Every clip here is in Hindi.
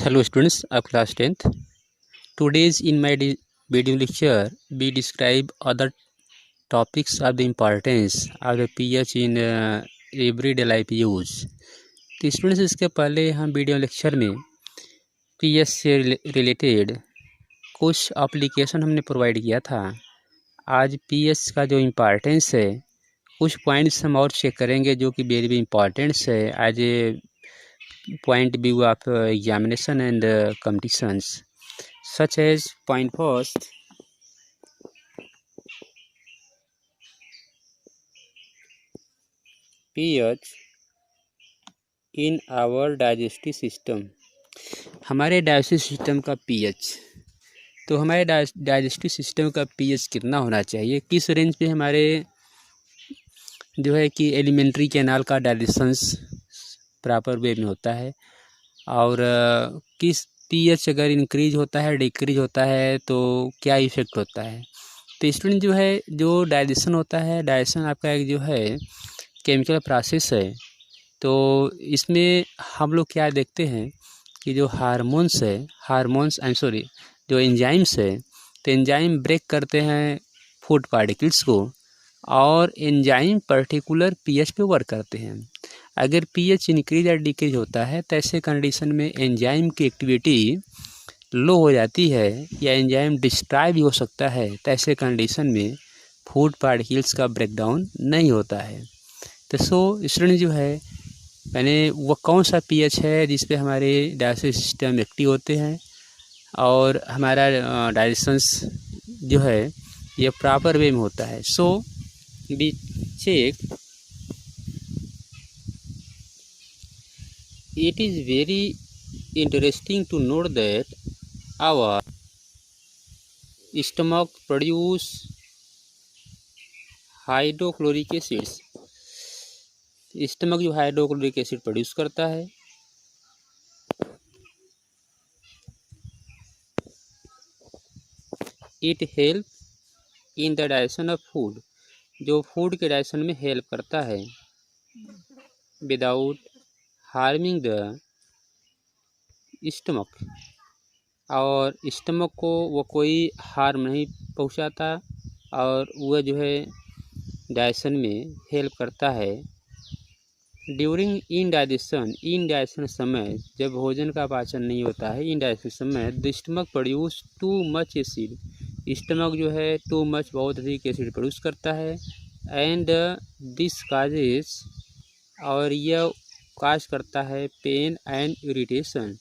Hello students of class 10th. Today's in my video lecture we describe other topics of the importance of the pH in everyday life use. तो स्टूडेंट्स इसके पहले हम वीडियो लेक्चर में पीएच से रिलेटेड कुछ एप्लीकेशन हमने प्रोवाइड किया था। आज पीएच का जो इम्पोर्टेंस है कुछ पॉइंट्स हम और चेक करेंगे जो कि वेरी इम्पोर्टेंट्स है as a point view of examination and competitions, such as point first, pH in our digestive system. हमारे डाइजेस्टिव सिस्टम का पीएच, तो हमारे डाइजेस्टिव सिस्टम का पीएच कितना होना चाहिए, किस रेंज पे हमारे जो है कि एलिमेंट्री कैनाल का डाइजेशंस प्रॉपर वे में होता है और किस पीएच अगर इंक्रीज होता है डिक्रीज होता है तो क्या इफेक्ट होता है। तो स्टूडेंट जो है जो डाइजेशन होता है, डाइजेशन आपका एक जो है केमिकल प्रोसेस है। तो इसमें हम लोग क्या देखते हैं कि जो जो एंजाइम्स है, तो एंजाइम ब्रेक करते हैं फूड पार्टिकल्स को और एंजाइम पर्टिकुलर पीएच पे वर्क करते हैं। अगर पीएच इंक्रीज या डिक्रीज होता है तो ऐसे कंडीशन में एंजाइम की एक्टिविटी लो हो जाती है या एंजाइम डिस्ट्रॉय भी हो सकता है। तो ऐसे कंडीशन में फूड पार्टिकल्स का ब्रेकडाउन नहीं होता है। तो स्टूडेंट जो है मैंने वो कौन सा पीएच है जिस पे हमारे डाइजेस्टिव सिस्टम एक्टिव होते हैं और हमारा डाइजेशंस जो है ये प्रॉपर वे में होता है। we check. It is very interesting to note that our stomach produce hydrochloric acids. Stomach जो हाइड्रोक्लोरिक एसिड प्रोड्यूस करता है। It help in the digestion of food, जो फूड के डाइजेशन में हेल्प करता है विदाउट हार्मिंग द स्टमक, और स्टमक को वो कोई हार्म नहीं पहुंचाता और वह जो है डाइजेशन में हेल्प करता है। ड्यूरिंग इनडाइजेशन समय, जब भोजन का पाचन नहीं होता है, इनडाइजेशन समय the stomach produce too much acid, stomach जो है टू मच बहुत अधिक एसिड प्रोड्यूस करता है। एंड दिस काजेस, और यह काज करता है पेन एंड इरिटेशन,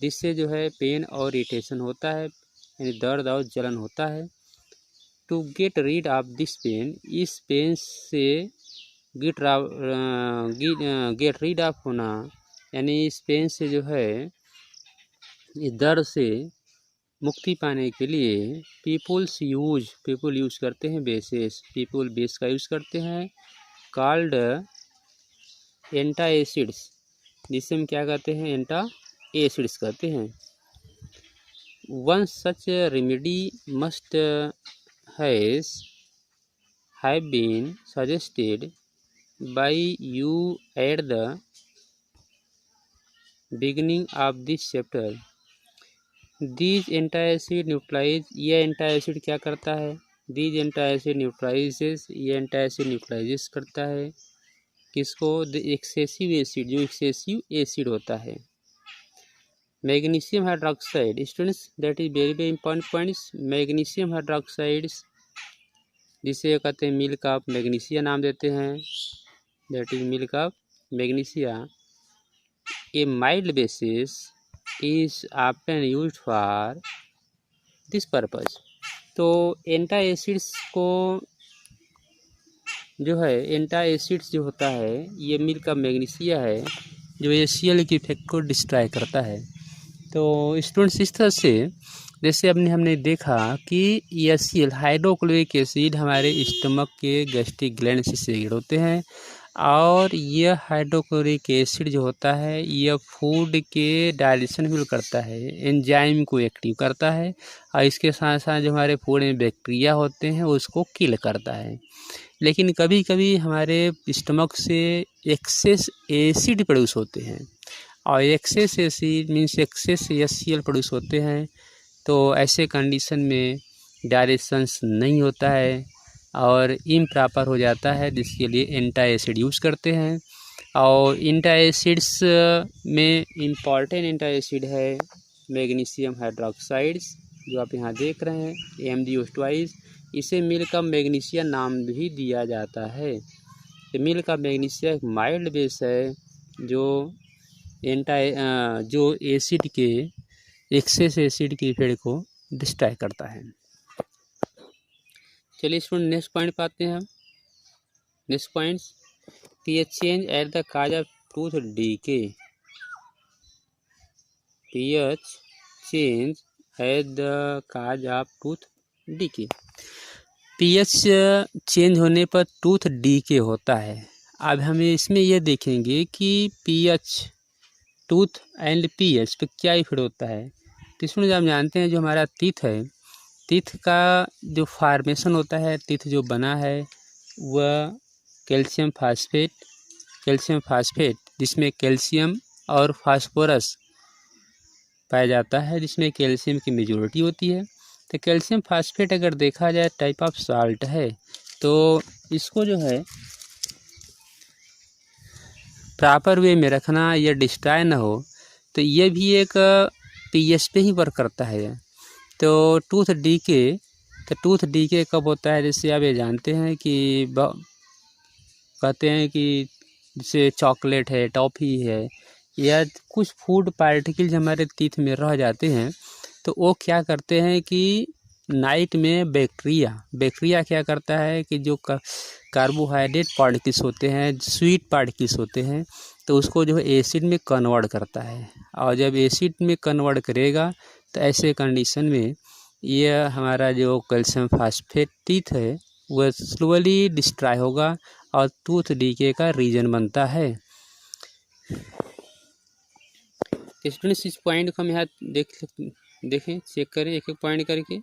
जिससे जो है पेन और इरिटेशन होता है यानी दर्द और जलन होता है। To get rid of this pain, इस पेन से गेट रीड ऑफ होना यानी इस पेन से जो है इस दर्द से मुक्ति पाने के लिए पीपल यूज करते हैं बेसेस, पीपल बेस का यूज करते हैं कॉल्ड एंटा एसिड्स, जिसे हम क्या कहते हैं एंटा एसिड्स कहते हैं। One such remedy must have been suggested by you at the beginning of this chapter. These antacid neutralize, ये एंटाएसिड क्या करता है? These antacid neutralizes, ये एंटाएसिड न्यूट्रलाइजेस करता है किसको? द एक्सेसिव एसिड, जो एक्सेसिव एसिड होता है। Magnesium hydroxide, students that is very important points. Magnesium hydroxides जिसे कहते हैं मिल्क ऑफ मैग्नीशिया नाम देते हैं, that is milk of magnesia. A mild basis is often used for this purpose. तो एंटा एसिड्स को जो है एंटा एसिड्स जो होता है ये मिल्क ऑफ मैग्नीशिया है जो एसीएल के इफेक्ट को डिस्ट्रॉय करता है। तो स्टूडेंट्स इस तरह से जैसे हमने देखा कि एसीएल हाइड्रोक्लोरिक एसिड हमारे स्टमक के गैस्ट्रिक ग्लैंड से सेक्रेट होते हैं और यह हाइड्रोक्लोरिक एसिड जो होता है यह फूड के डाइजेशन में करता है, एंजाइम को एक्टिव करता है और इसके साथ साथ जो हमारे फूड में बैक्टीरिया होते हैं उसको किल करता है। लेकिन कभी कभी हमारे स्टमक से एक्सेस एसिड प्रोड्यूस होते हैं और excess acid means excess HCl produce होते हैं। तो ऐसे कंडीशन में डायरेक्शंस नहीं होता है और इम्प्रॉपर हो जाता है, जिसके लिए एंटी एसिड यूज़ करते हैं। और एंटी एसिड्स में इम्पॉर्टेंट एंटी एसिड है मैग्नीशियम हाइड्रोक्साइड्स, जो आप यहाँ देख रहे हैं MgO2। इसे मिल का मैग्नीशियम नाम भी दिया जाता है। मिल का मैग्नीशियम एक माइल्ड बेस है जो जो एसिड के एक्सेस एसिड की इफेक्ट को डिस्ट्रॉय करता है। चलिए स्टूडेंट नेक्स्ट पॉइंट पे आते हैं हम। Next point, pH change at the cause of tooth decay. pH change at the cause of tooth decay. pH change होने पर टूथ डीके होता है। अब हमें इसमें यह देखेंगे कि pH टूथ एंड pH पे क्या इफेक्ट होता है। तो इसमें जो हम जानते हैं, जो हमारा टीथ है, टीथ का जो फार्मेशन होता है, टीथ जो बना है वह कैल्शियम फास्फेट जिसमें कैल्शियम और फास्फोरस पाया जाता है, जिसमें कैल्शियम की मेजॉरिटी होती है। तो कैल्शियम फास्फेट अगर देखा जाए टाइप ऑफ साल्ट है, तो इसको जो है प्रॉपर वे में रखना या डिस्ट्रॉय ना हो, तो ये भी एक pH पे ही वर्क करता है। तो टूथ डीके कब होता है, जैसे आप ये जानते हैं कि कहते हैं कि जैसे चॉकलेट है, टॉफ़ी है, या कुछ फूड पार्टिकल्स हमारे टीथ में रह जाते हैं, तो वो क्या करते हैं कि नाइट में बैक्टीरिया क्या करता है कि जो कार्बोहाइड्रेट पार्टिकल्स होते हैं, स्वीट पार्टिकल्स होते हैं, तो उसको जो है एसिड में कन्वर्ट करता है। और जब एसिड में कन्वर्ट करेगा तो ऐसे कंडीशन में यह हमारा जो कैल्शियम फास्फेट टीथ है वह स्लोली डिस्ट्रॉय होगा और टूथ डीके का रीजन बनता है। स्टूडेंट्स इस पॉइंट को हम यहाँ देखें, चेक करें एक एक पॉइंट करके।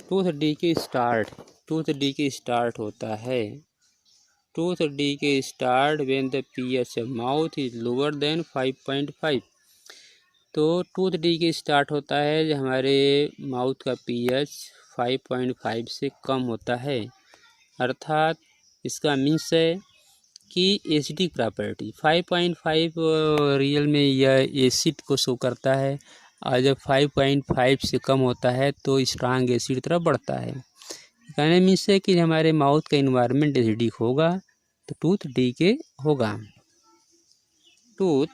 टूथ डीके स्टार्ट होता है। Tooth decay start when the pH of mouth is lower than 5.5। तो टूथ डीके स्टार्ट होता है जब हमारे माउथ का pH 5.5 से कम होता है, अर्थात इसका मीन्स है कि एसिडिक प्रॉपर्टी 5.5 रियल में यह एसिड को शो करता है, और जब 5.5 से कम होता है तो स्ट्रांग एसिड तरफ बढ़ता है। कहने मीन्स है कि हमारे माउथ का इन्वायरमेंट एसिडिक होगा तो टूथ डीके होगा। Tooth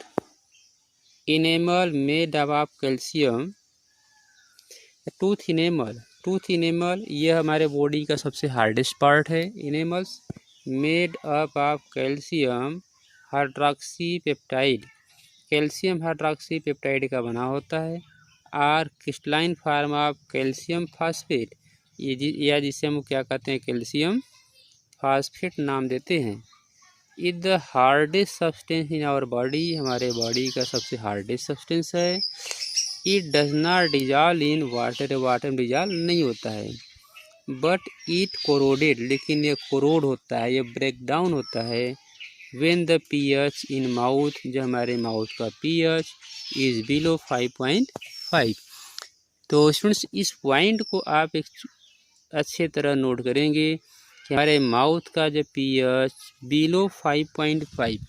enamel made of calcium. Tooth enamel यह हमारे बॉडी का सबसे हार्डेस्ट पार्ट है। Enamels made up of calcium hydroxy peptide, calcium hydroxy peptide का बना होता है। और crystalline form of calcium phosphate, या जिसे हम क्या कहते हैं कैल्शियम फास्फेट नाम देते हैं। Is the hardest substance in our body, हमारे बॉडी का सबसे हार्डेस्ट सब्सटेंस है। It does not dissolve in water, water में डिजॉल्व नहीं होता है। बट इट कोरोडेड, लेकिन ये कोरोड होता है, ये ब्रेक डाउन होता है। When the pH in mouth, जो हमारे माउथ का pH इज बिलो 5.5। तो स्टूडेंट्स इस पॉइंट को आप एक अच्छे तरह नोट करेंगे कि हमारे माउथ का जब pH बिलो 5.5,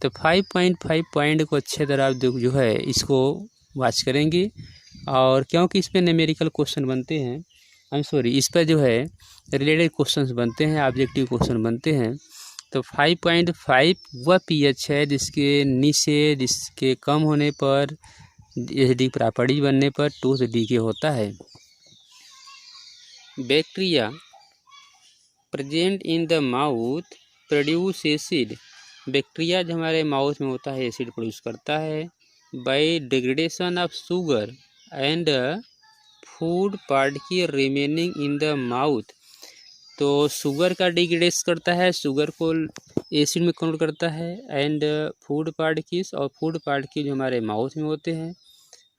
तो 5.5 पॉइंट को अच्छे तरह आप जो है इसको वॉच करेंगे। और क्योंकि इस पर न्यूमेरिकल क्वेश्चन बनते हैं, इस पर जो है रिलेटेड क्वेश्चंस बनते हैं, ऑब्जेक्टिव क्वेश्चन बनते हैं। तो 5.5 वह pH है जिसके नीचे, जिसके कम होने पर, एसिडिक प्रॉपर्टी बनने पर टूथ डीके होता है। Bacteria present in the mouth produce acid, bacteria जो हमारे माउथ में होता है एसिड प्रोड्यूस करता है by degradation of sugar and food particle remaining in the mouth. तो शुगर का डिग्रेडेस करता है, शुगर को एसिड में कन्वर्ट करता है, एंड फूड पार्टिकल्स, और फूड पार्टिकल जो हमारे माउथ में होते हैं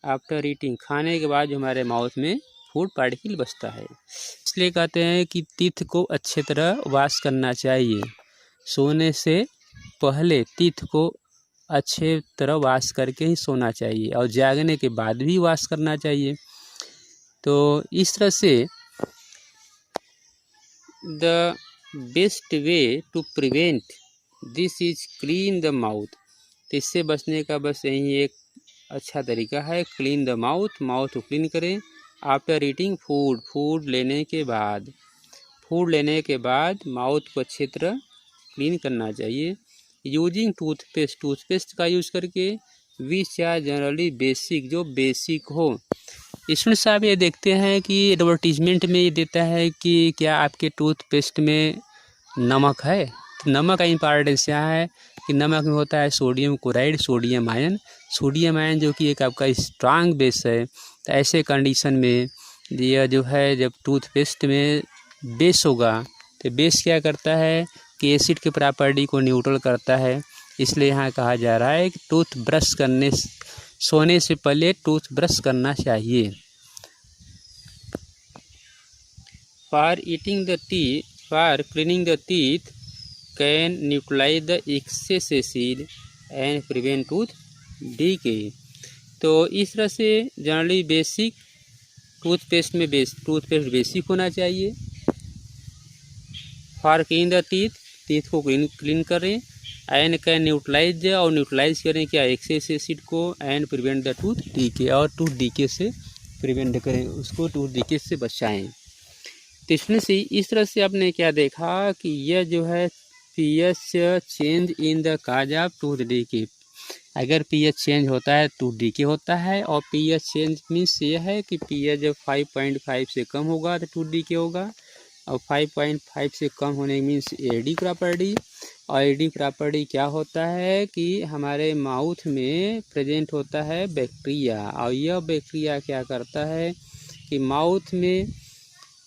आफ्टर ईटिंग, खाने के बाद जो हमारे माउथ में फूड पार्टिकल बचता है। इसलिए कहते हैं कि टीथ को अच्छे तरह वॉश करना चाहिए। सोने से पहले टीथ को अच्छे तरह वॉश करके ही सोना चाहिए और जागने के बाद भी वॉश करना चाहिए। तो इस तरह से the best way to prevent this is clean the mouth. तो इससे बचने का बस यही एक अच्छा तरीका है, क्लीन द माउथ, माउथ को क्लीन करें। आफ्टर ईटिंग फूड, फूड लेने के बाद माउथ को अच्छी तरह क्लीन करना चाहिए। यूजिंग टूथपेस्ट, टूथपेस्ट का यूज़ करके विच आर जनरली बेसिक, जो बेसिक हो। स्टूडेंट साहब ये देखते हैं कि एडवर्टीजमेंट में ये देता है कि क्या आपके टूथपेस्ट में नमक है। तो नमक का इम्पॉर्टेंस यहाँ है कि नमक में होता है sodium chloride, sodium ion. Sodium ion जो कि एक आपका स्ट्रांग बेस है। तो ऐसे कंडीशन में यह जो है, जब टूथपेस्ट में बेस होगा तो बेस क्या करता है कि एसिड के प्रॉपर्टी को न्यूट्रल करता है। इसलिए यहाँ कहा जा रहा है कि टूथ ब्रश करने, सोने से पहले टूथ ब्रश करना चाहिए। For cleaning the teeth can neutralise the excess acid and prevent tooth decay. तो इस तरह से जनरली बेसिक टूथपेस्ट बेसिक होना चाहिए। फॉर क्लीन द टीथ को क्लीन करें। एंड कैन न्यूट्रलाइज, और न्यूट्रलाइज करें क्या, एक्सेस एसिड को। And prevent the tooth decay, और टूथ डीके से प्रिवेंट करें, उसको टूथ डीके से बचाएं। तो इसमें से इस तरह से आपने क्या देखा कि यह जो है pH change in the cause of tooth decay. अगर पीएच चेंज होता है टूथ डीके होता है। और पीएच चेंज मीन्स यह है कि पीएच जब 5.5 से कम होगा तो टूथ डीके होगा, और 5.5 से कम होने मीन्स एडी प्रॉपर्टी। और एडी प्रॉपर्टी क्या होता है कि हमारे माउथ में प्रेजेंट होता है बैक्टीरिया, और यह बैक्टीरिया क्या करता है कि माउथ में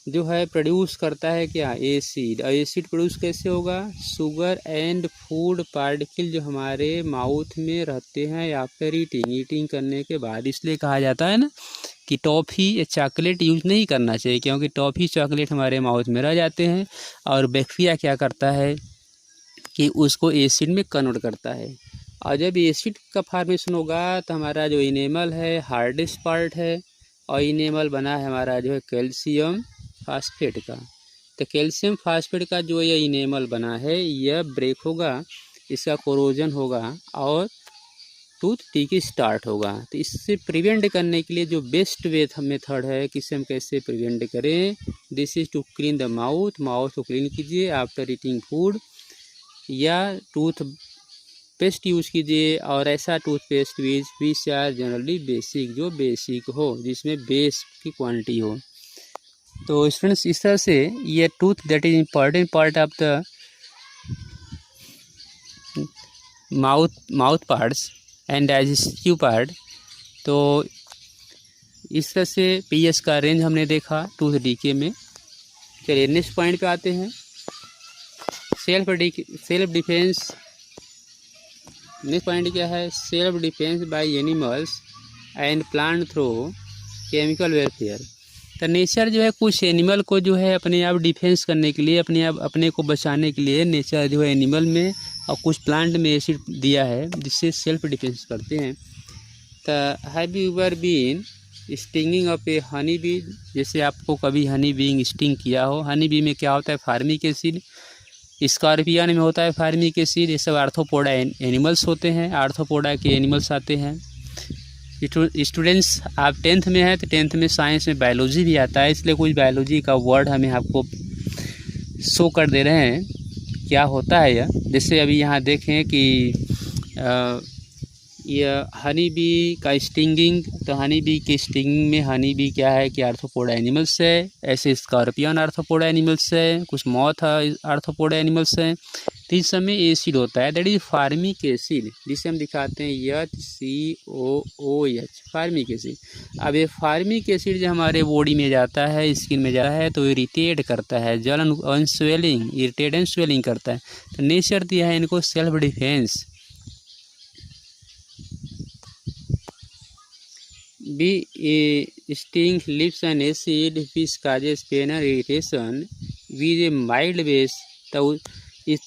जो है प्रोड्यूस करता है क्या, एसिड। और एसिड प्रोड्यूस कैसे होगा, शुगर एंड फूड पार्टिकल जो हमारे माउथ में रहते हैं आफ्टर ईटिंग करने के बाद। इसलिए कहा जाता है ना कि टॉफ़ी या चॉकलेट यूज नहीं करना चाहिए, क्योंकि टॉफ़ी चॉकलेट हमारे माउथ में रह जाते हैं और बैक्टीरिया क्या करता है कि उसको एसिड में कन्वर्ट करता है। और जब एसिड का फॉर्मेशन होगा तो हमारा जो इनेमल है हार्डेस्ट पार्ट है, और इनेमल बना है हमारा जो है कैल्शियम फास्फेट का। तो कैल्शियम फास्फेट का जो यह इनेमल बना है यह ब्रेक होगा, इसका कोरोजन होगा और टूथ डीके स्टार्ट होगा। तो इससे प्रिवेंट करने के लिए जो बेस्ट मेथड है कि इसे हम कैसे प्रिवेंट करें, this is to clean the mouth, mouth को क्लीन कीजिए आफ्टर ईटिंग फूड, या टूथ पेस्ट यूज़ कीजिए। और ऐसा toothpaste which are generally basic, जो बेसिक हो, जिसमें बेस की क्वांटिटी हो। तो स्टूडेंट्स इस तरह से ये tooth that is important part of the mouth parts and digestive part. तो इस तरह से पीएच का रेंज हमने देखा टूथ डीके में। चलिए नेक्स्ट पॉइंट पे आते हैं, सेल्फ डिफेंस। नेक्स्ट पॉइंट क्या है, self defence by animals and plant through chemical welfare. तो नेचर जो है कुछ एनिमल को जो है अपने आप डिफेंस करने के लिए, अपने को बचाने के लिए नेचर जो है एनिमल में और कुछ प्लांट में एसिड दिया है जिससे सेल्फ डिफेंस करते हैं। तो have you ever been stinging of a honey bee, जैसे आपको कभी हनी बीइंग स्टिंग किया हो। हनी बी में क्या होता है, फार्मिक एसिड। स्कॉर्पियन में होता है फार्मिक एसिड। ये सब आर्थ्रोपोडा एनिमल्स होते हैं, आर्थ्रोपोडा के एनिमल्स आते हैं। स्टूडेंट्स आप 10th में हैं तो 10th में साइंस में बायोलॉजी भी आता है, इसलिए कुछ बायोलॉजी का वर्ड हमें आपको शो कर दे रहे हैं क्या होता है यह। जैसे अभी यहाँ देखें कि यह हनी बी का स्टिंगिंग, तो हनी बी के स्टिंगिंग में हनी बी क्या है कि आर्थ्रोपोडा एनिमल्स है। ऐसे स्कॉर्पियन आर्थ्रोपोडा एनिमल्स है, कुछ मॉथ आर्थ्रोपोडा एनिमल्स हैं। तो इस समय एसिड होता है दैट इज फार्मिक एसिड, जिसे हम दिखाते हैं HCOOH, फार्मिक एसिड। अब ये फार्मिक एसिड जो हमारे बॉडी में जाता है, स्किन में जाता है, तो इरिटेट करता है, जलन स्वेलिंग, इरिटेट एंड स्वेलिंग करता है। तो नेचर दिया है इनको self defence. Sting leaves an acid which causes pain or irritation with a mild base, तो इस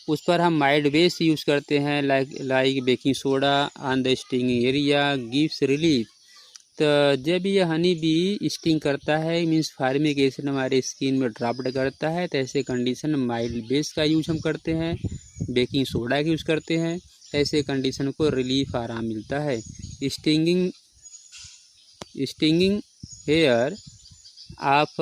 उस पर हम माइल्ड बेस यूज़ करते हैं, like baking soda on the stinging area gives relief. तो जब ये हनी बी स्टिंग करता है, मीन्स फार्मिक एसिड हमारे स्किन में ड्रॉप्ड करता है, तो ऐसे कंडीशन में माइल्ड बेस का यूज हम करते हैं, बेकिंग सोडा का यूज़ करते हैं। ऐसे कंडीशन को रिलीफ आराम मिलता है। Stinging hair of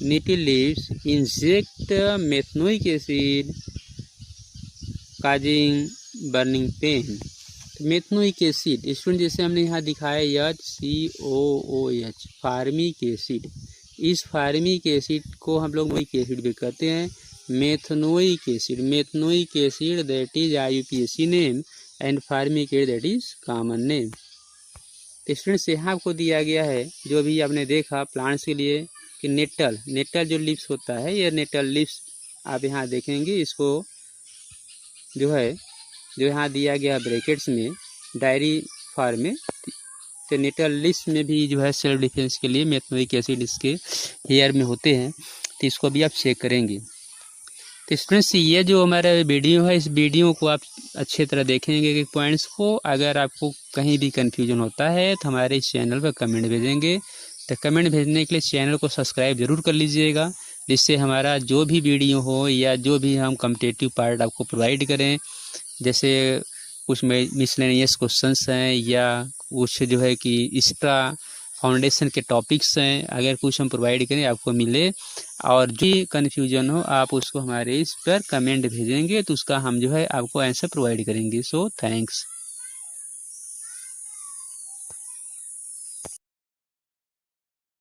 nettle leaves inject methanoic acid causing burning pain. Methanoic acid student जैसे हमने यहाँ दिखाया HCOOH फार्मिक एसिड, इस फार्मिक एसिड को हम लोग मोइक एसिड भी कहते हैं। Methanoic acid that is IUPAC name and formic acid that is common name. तो स्टूडेंट्स यहाँ आपको दिया गया है जो अभी आपने देखा प्लांट्स के लिए कि नेटल जो लिप्स होता है, ये नेटल लिप्स आप यहाँ देखेंगे, इसको जो यहाँ दिया गया ब्रैकेट्स में डायरी फॉर्म में, तो नेटल लिप्स में भी जो है सेल्फ डिफेंस के लिए मेथनोइक एसिड इसके हेयर में होते हैं, तो इसको भी आप चेक करेंगे। तो स्टूडेंट्स ये जो हमारा वीडियो है, इस वीडियो को आप अच्छे तरह देखेंगे कि पॉइंट्स को, अगर आपको कहीं भी कन्फ्यूजन होता है तो हमारे इस चैनल पर कमेंट भेजेंगे। तो कमेंट भेजने के लिए चैनल को सब्सक्राइब ज़रूर कर लीजिएगा, जिससे हमारा जो भी वीडियो हो या जो भी हम कॉम्पिटिटिव पार्ट आपको प्रोवाइड करें, जैसे कुछ मिसलेनियस क्वेश्चंस हैं या कुछ जो है कि एक्स्ट्रा फाउंडेशन के टॉपिक्स हैं, अगर कुछ हम प्रोवाइड करें आपको मिले, और जो कन्फ्यूजन हो आप उसको हमारे इस पर कमेंट भेजेंगे तो उसका हम जो है आपको आंसर प्रोवाइड करेंगे। So thanks.